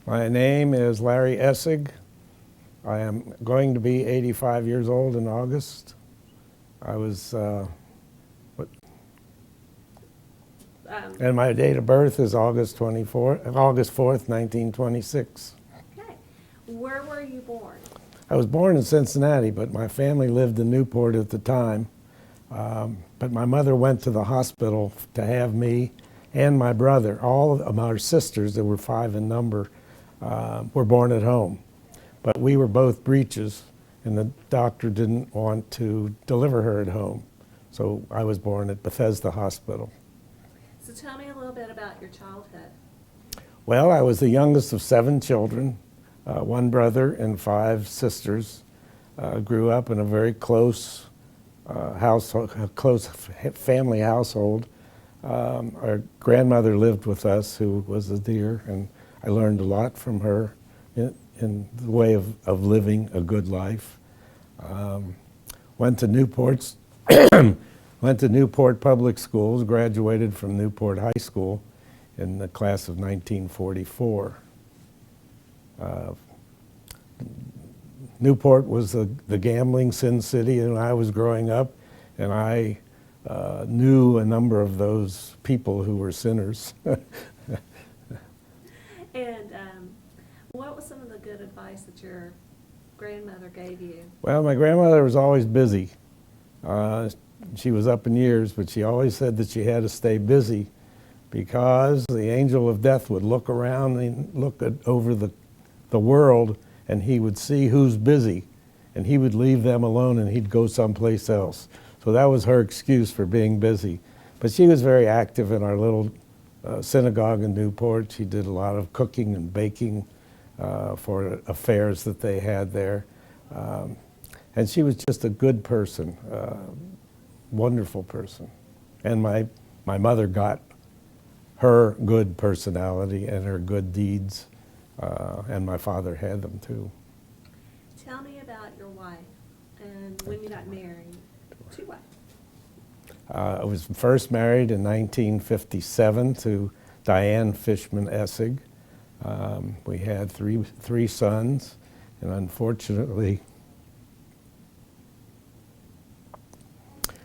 My name is Larry Essig. I am going to be 85 years old in August. I was, and my date of birth is August 4th, 1926. Okay. Where were you born? I was born in Cincinnati, but my family lived in Newport at the time. But my mother went to the hospital to have me and my brother. All of our sisters, there were 5 in number, were born at home. But we were both breeches, and the doctor didn't want to deliver her at home. So I was born at Bethesda Hospital. So tell me a little bit about your childhood. Well, I was the youngest of 7 children, 1 brother and 5 sisters. Grew up in a very close family household. Our grandmother lived with us, who was a dear, and I learned a lot from her in the way of living a good life. Went to Newport Public Schools, graduated from Newport High School in the class of 1944. Newport was the gambling sin city, and I was growing up, and I knew a number of those people who were sinners. And what was some of the good advice that your grandmother gave you? Well, my grandmother was always busy. She was up in years, but she always said that she had to stay busy because the angel of death would look around and look over the world, and he would see who's busy, and he would leave them alone and he'd go someplace else. So that was her excuse for being busy. But she was very active in our little synagogue in Newport. She did a lot of cooking and baking for affairs that they had there. And she was just a good person, wonderful person. And my mother got her good personality and her good deeds, and my father had them too. Tell me about your wife and when you got married to what? I was first married in 1957 to Diane Fishman Essig. We had three sons, and unfortunately,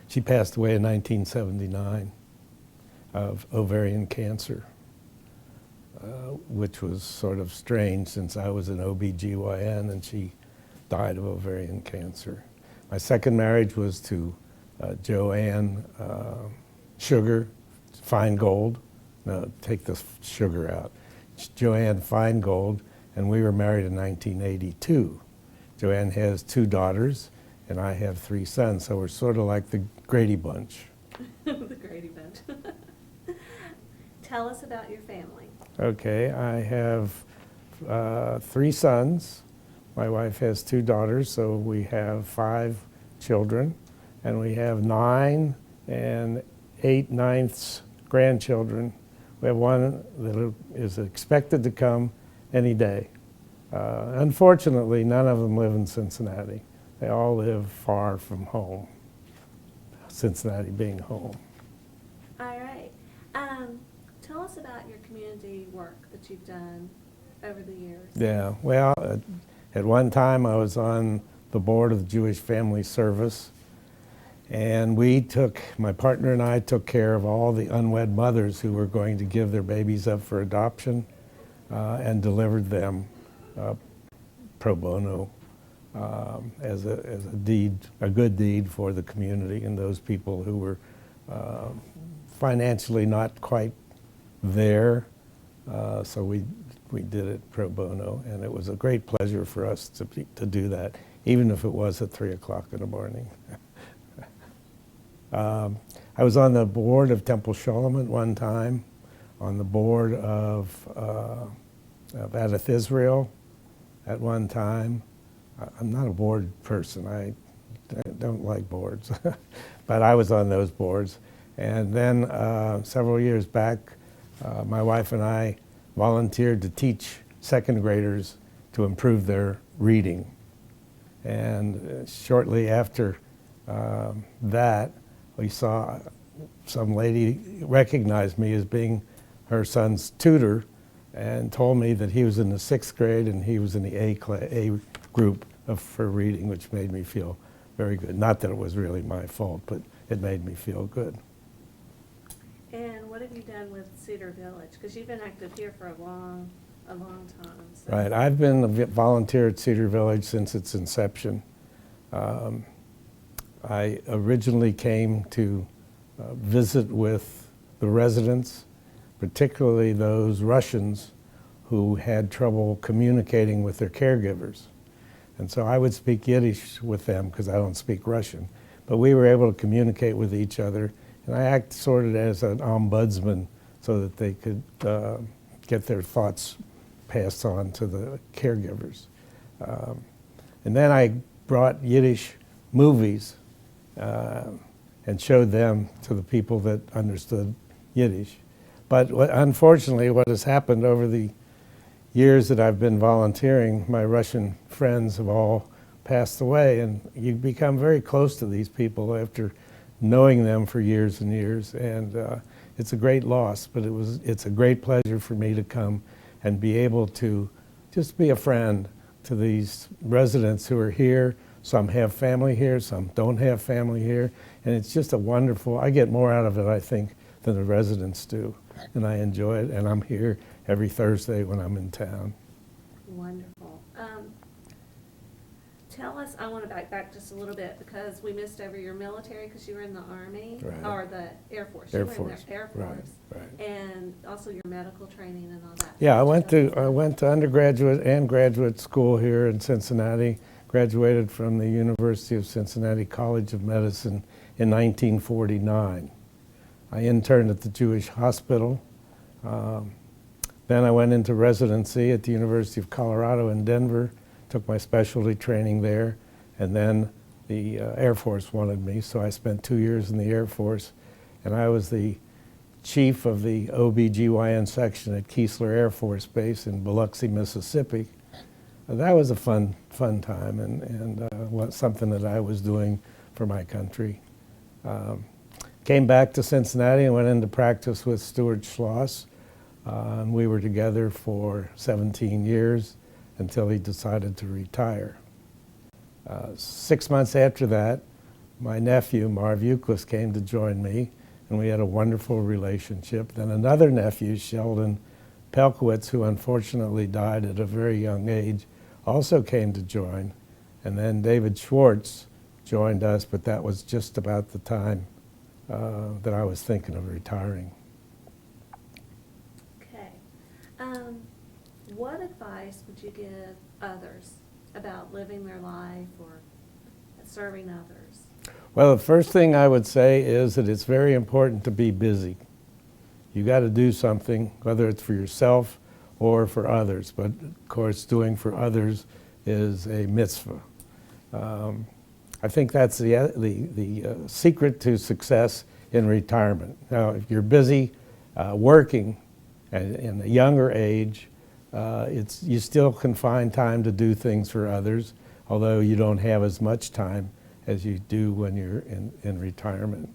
she passed away in 1979 of ovarian cancer, which was sort of strange since I was an OB/GYN and she died of ovarian cancer. My second marriage was to Joanne Sugar Feingold. No, take the sugar out. Joanne Feingold, and we were married in 1982. Joanne has 2 daughters, and I have 3 sons, so we're sort of like the Grady Bunch. The Grady Bunch. Tell us about your family. Okay, I have 3 sons. My wife has 2 daughters, so we have 5 children, and we have 9 and 8/9 grandchildren. We have 1 that is expected to come any day. Unfortunately, none of them live in Cincinnati. They all live far from home, Cincinnati being home. All right. Tell us about your community work that you've done over the years. Yeah, well, at one time I was on the board of the Jewish Family Service, and my partner and I took care of all the unwed mothers who were going to give their babies up for adoption and delivered them pro bono as a good deed for the community and those people who were financially not quite there. So we did it pro bono, and it was a great pleasure for us to do that, even if it was at 3 o'clock in the morning. I was on the board of Temple Sholem at one time, on the board of Adath Israel at one time. I'm not a board person. I don't like boards, but I was on those boards. And then several years back, my wife and I volunteered to teach second graders to improve their reading. And shortly after that, we saw some lady recognize me as being her son's tutor, and told me that he was in the 6th grade and he was in the A group for reading, which made me feel very good. Not that it was really my fault, but it made me feel good. And what have you done with Cedar Village? Because you've been active here for a long time. So. Right, I've been a volunteer at Cedar Village since its inception. I originally came to visit with the residents, particularly those Russians who had trouble communicating with their caregivers. And so I would speak Yiddish with them because I don't speak Russian. But we were able to communicate with each other, and I acted sort of as an ombudsman so that they could get their thoughts passed on to the caregivers. And then I brought Yiddish movies and showed them to the people that understood Yiddish. But unfortunately, what has happened over the years that I've been volunteering, my Russian friends have all passed away, and you become very close to these people after knowing them for years and years, and it's a great loss, but it's a great pleasure for me to come and be able to just be a friend to these residents who are here. Some have family here, some don't have family here, and it's just a wonderful, I get more out of it, I think, than the residents do, and I enjoy it, and I'm here every Thursday when I'm in town. Wonderful. Tell us, I want to back just a little bit because we missed over your military because you were in the Army, Right. or the Air Force. Air You were Force. in the Air Right, Force. right. And also your medical training and all that. Yeah, I went to undergraduate and graduate school here in Cincinnati. Graduated from the University of Cincinnati College of Medicine in 1949. I interned at the Jewish Hospital. Then I went into residency at the University of Colorado in Denver, took my specialty training there, and then the Air Force wanted me, so I spent 2 years in the Air Force, and I was the chief of the OBGYN section at Keesler Air Force Base in Biloxi, Mississippi. That was a fun time, and something that I was doing for my country. Came back to Cincinnati and went into practice with Stuart Schloss. And we were together for 17 years until he decided to retire. 6 months after that, my nephew, Marv Euclid, came to join me, and we had a wonderful relationship. Then another nephew, Sheldon Pelkowitz, who unfortunately died at a very young age, also came to join. And then David Schwartz joined us, but that was just about the time that I was thinking of retiring. Okay. What advice would you give others about living their life or serving others? Well, the first thing I would say is that it's very important to be busy. You got to do something, whether it's for yourself or for others. But of course, doing for others is a mitzvah. I think that's the secret to success in retirement. Now, if you're busy working in a younger age, you still can find time to do things for others, although you don't have as much time as you do when you're in retirement.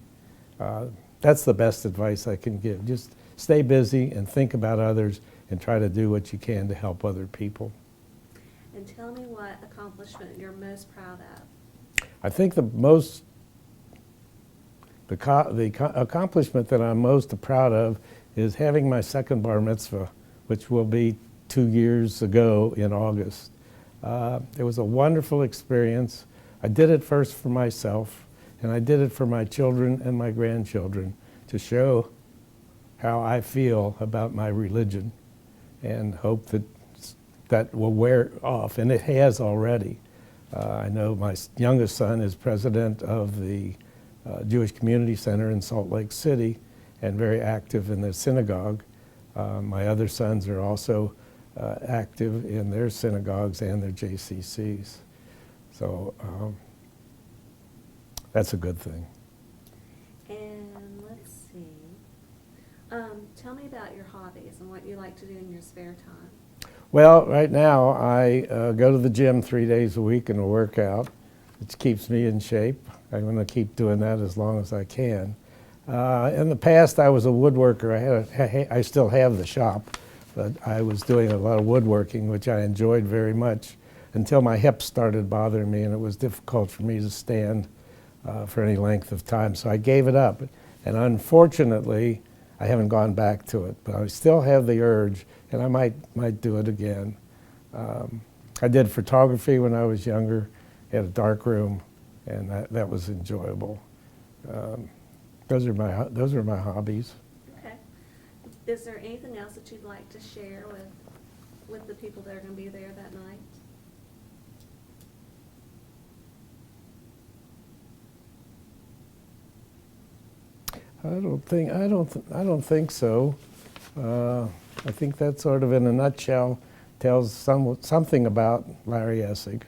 That's the best advice I can give. Just stay busy and think about others and try to do what you can to help other people. And tell me what accomplishment you're most proud of. I think the accomplishment that I'm most proud of is having my second bar mitzvah, which will be 2 years ago in August. It was a wonderful experience. I did it first for myself, and I did it for my children and my grandchildren to show how I feel about my religion and hope that that will wear off, and it has already. I know my youngest son is president of the Jewish Community Center in Salt Lake City and very active in the synagogue. My other sons are also active in their synagogues and their JCCs. So that's a good thing. And let's see. Tell me about your hobbies and what you like to do in your spare time. Well, right now I go to the gym 3 days a week and work out. It keeps me in shape. I'm going to keep doing that as long as I can. In the past, I was a woodworker. I still have the shop. but I was doing a lot of woodworking, which I enjoyed very much, until my hips started bothering me, and it was difficult for me to stand for any length of time. So I gave it up, and unfortunately, I haven't gone back to it. But I still have the urge, and I might do it again. I did photography when I was younger, had a dark room, and that was enjoyable. Those are my hobbies. Okay. Is there anything else that you'd like to share with the people that are going to be there that night? I don't think so. I think that sort of, in a nutshell, tells something about Larry Essig.